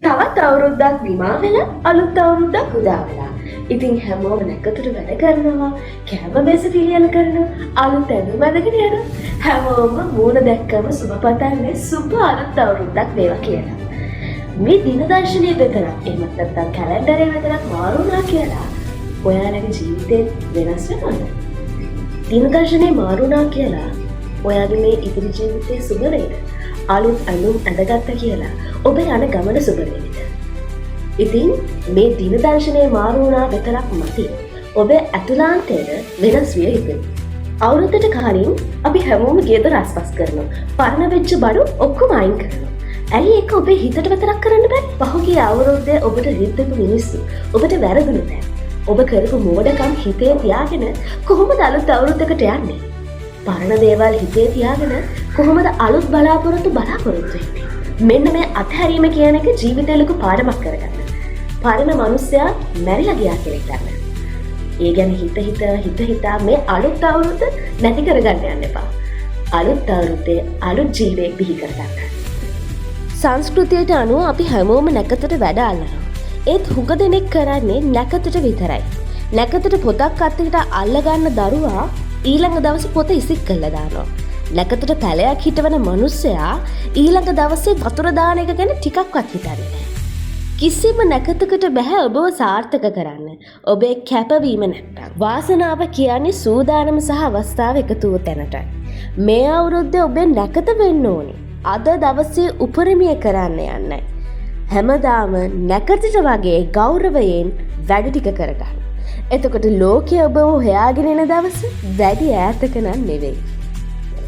තවත් අවුරුද්දක් නිමා වෙලා අලුත් අවුරුද්දක් උදා වෙලා. ඉතින් හැමෝම නැකතට වැඩ කරනවා, කෑම බෙස පිළියෙල කරනවා, අලුත් ඇඳුම් අඳගෙන යනවා. හැමෝම මූණ දැක්කම සුබ පතන්නේ සුබ අලුත් අවුරුද්දක් වේවා කියලා. මේ දින දර්ශනයේ විතරක් එහෙමත් නැත්නම් කැලෙන්ඩරේ විතරක් මාරු වුණා කියලා ඔයාලගේ ජීවිතේ වෙනස් වෙනවද? දින දර්ශනයේ මාරු වුණා කියලා ඔයාගේ මේ ඉදිරි ජීවිතේ සුබ වේද? අලුත් ඇඳුම් ඇඳගත්තා කියලා ඔබ යන ගමන සුබ වේද? ඉතින් මේ දින දර්ශනයේ මාරු වුණා විතරක් මතී. ඔබේ ඇතුළාන්තයට වෙනස් විය යුතුයි. අවුරුද්දට කලින් අපි හැමෝම ගෙදර රස්පස් කරනවා. පරණ වෙච්ච බඩු ඔක්කොම අයින් කරනවා. ඇයි ඒක ඔබේ හිතට විතරක් කරන්න බෑ? පහුගිය අවුරුද්දේ ඔබට රිද්දපු මිනිස්සු ඔබට වැරදුණු තැන්. ඔබ කරපු මෝඩකම් හිතේ තියාගෙන කොහොමද අලුත් අවුරුද්දකට යන්නේ? පරණ දේවල් හිතේ තියාගෙන කොහොමද අලුත් බලාපොරොත්තු වෙන්නේ? මෙන්න මේ අත්හැරීම කියන එක ජීවිතේ ලොකු පාඩමක් කරගන්න. පරණ මිනිස්සයා මැරිලා ගියා කියලා හිතන්න. ඒ ගැන හිත මේ අලුත් අවුරුද්ද නැති කරගන්න යන්න එපා. අලුත් අවුරුද්දේ අලුත් ජීවිතයක් බිහි කරගන්න. සංස්කෘතියට අනුව අපි හැමෝම නැකතට වැඩ අල්ලනවා. ඒත් හුඟ දෙනෙක් කරන්නේ නැකතට විතරයි. නැකතට පොතක් අතට අල්ලගන්න දරුවා ඊළඟ දවසේ පොත ඉසික් කරලා දානවා. නැකතට පැලයක් හිටවන මිනිස්සයා ඊළඟ දවසේ වතුර දාන එක ගැන ටිකක්වත් හිතන්නේ නැහැ. කිසිම නැකතකට බෑ ඔබව සාර්ථක කරන්න. ඔබේ කැපවීම නැත්තම්. වාසනාව කියන්නේ සූදානම සහ අවස්ථාව එකතු වූ තැනටයි. මේ අවුරුද්දේ ඔබේ නැකත වෙන්න ඕනේ. අද දවසේ උපරිමය කරන්න යන්නයි. හැමදාම නැකතට වගේ ගෞරවයෙන් වැඩ ටික කරගන්න. එතකොට ලෝකයේ ඔබව හොයාගෙන එන දවස වැඩි ඈතක නම් නෙවෙයි.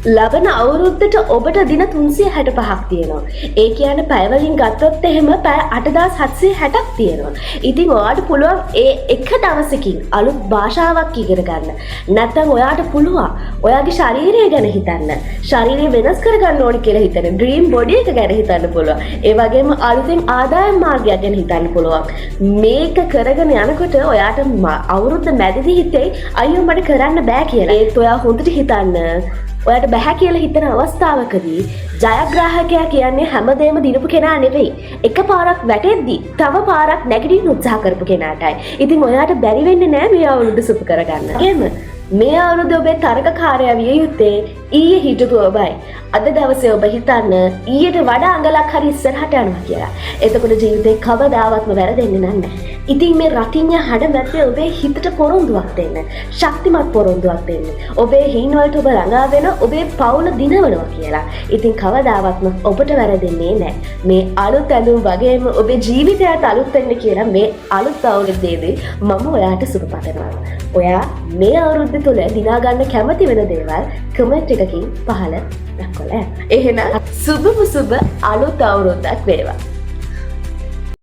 ලබන අවුරුද්දට ඔබට දින 365ක් තියෙනවා. ඒ කියන්නේ පැය වලින් ගත්තොත් එහෙම පැය 8760ක් තියෙනවා. ඉතින් ඔයාට පුළුවන් ඒ එක දවසකින් අලුත් භාෂාවක් ඉගෙන ගන්න. නැත්නම් ඔයාට පුළුවන් ඔයාගේ ශරීරය ගැන හිතන්න. ශරීරය වෙනස් කරගන්න ඕනි කියලා හිතන්න. ඩ්‍රීම් බොඩි එක ගැන හිතන්න පුළුවන්. ඒ වගේම අලුතෙන් ආදායම් මාර්ගයක් ගැන හිතන්න පුළුවන්. මේක කරගෙන යනකොට ඔයාට අවුරුද්ද මැදදී හිතේ අයියෝ මට කරන්න බෑ කියලා. ඒත් ඔයා හොඳට හිතන්න. ඔයාට බැහැ කියලා හිතන අවස්ථාවකදී ජයග්‍රාහකයා කියන්නේ හැමදේම දිනපු කෙනා නෙවෙයි. එක පාරක් වැටෙද්දී තව පාරක් නැගිටින්න උත්සාහ කරපු කෙනාටයි. ඉතින් ඔයාට බැරි වෙන්නේ නැහැ මේ අවුරුද්ද සුප කරගන්න. එහෙම මේ අවුරුද්ද ඔබේ තරගකාරයා විය යුත්තේ ඊයේ හිටපු ඔබයි. අද දවසේ ඔබ හිතන්න ඊයට වඩා අඟලක් හරි ඉස්සරහට යනවා කියලා. එතකොට ජීවිතේ කවදාවත්ම වැරදෙන්නේ නැහැ. ඉතින් මේ රටින්ය හඩ මැද්දේ ඔබේ හිතට පොරොන්දුවක් දෙන්න. ශක්තිමත් පොරොන්දුවක් දෙන්න. ඔබේ හින් වලට ඔබ ළඟා වෙන ඔබේ පවුල දිනවනවා කියලා. ඉතින් කවදාවත්ම ඔබට වැරදෙන්නේ නැහැ. මේ අලුත් ඇඳුම් වගේම ඔබේ ජීවිතයත් අලුත් වෙන්න කියලා මේ අලුත් අවුරුද්දේදී මම ඔයාට සුබ පතනවා. ඔයා මේ අවුරුද්ද තුළ දිනා ගන්න කැමති වෙන දේවල් කමෙන්ට් එකකින් පහළ දක්වලා යන්න. එහෙනම් සුබ අලුත් අවුරුද්දක් වේවා.